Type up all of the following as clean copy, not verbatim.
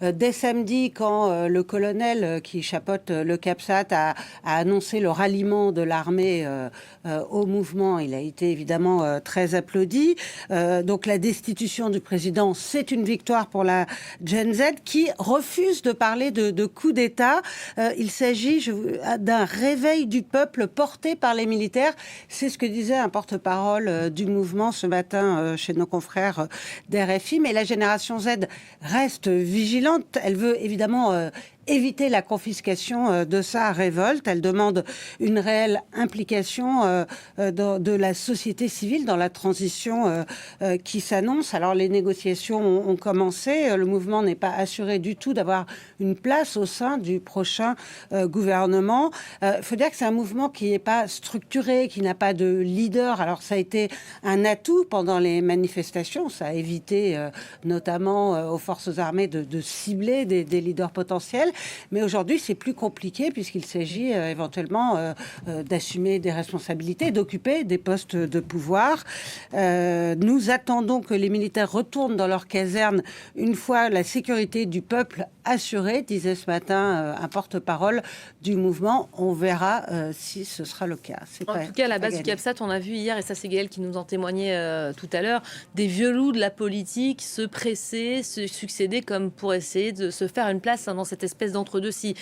dès samedi, quand le colonel qui chapeaute le CAPSAT a annoncé le ralliement de l'armée au mouvement, il a été évidemment très applaudi. Donc la destitution du président, c'est une victoire pour la Gen Z qui refuse de parler de coup d'État. Il s'agit d'un réveil du peuple porté par les militaires. C'est ce que disait un porte-parole du mouvement ce matin chez nos confrères d'RFI. Mais la génération Z reste vigilante. Elle veut évidemment éviter la confiscation de sa révolte. Elle demande une réelle implication de la société civile dans la transition qui s'annonce. Alors les négociations ont commencé. Le mouvement n'est pas assuré du tout d'avoir une place au sein du prochain gouvernement. Il faut dire que c'est un mouvement qui n'est pas structuré, qui n'a pas de leader. Alors ça a été un atout pendant les manifestations. Ça a évité notamment aux forces armées de cibler des leaders potentiels. Mais aujourd'hui, c'est plus compliqué puisqu'il s'agit éventuellement d'assumer des responsabilités, d'occuper des postes de pouvoir. Nous attendons que les militaires retournent dans leur caserne une fois la sécurité du peuple assurée, disait ce matin un porte-parole du mouvement. On verra si ce sera le cas. En tout cas, à la base du CAPSAT, on a vu hier, et ça c'est Gaël qui nous en témoignait tout à l'heure, des vieux loups de la politique se presser, se succéder comme pour essayer de se faire une place dans cette espèce d'entre-deux si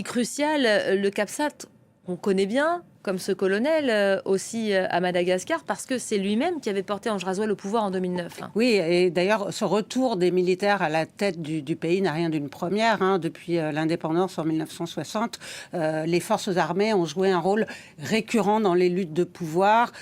crucial. Le CAPSAT, on connaît bien, comme ce colonel aussi à Madagascar, parce que c'est lui-même qui avait porté Ange Rasuel au pouvoir en 2009. Oui, et d'ailleurs, ce retour des militaires à la tête du pays n'a rien d'une première. Depuis l'indépendance en 1960, les forces armées ont joué un rôle récurrent dans les luttes de pouvoir.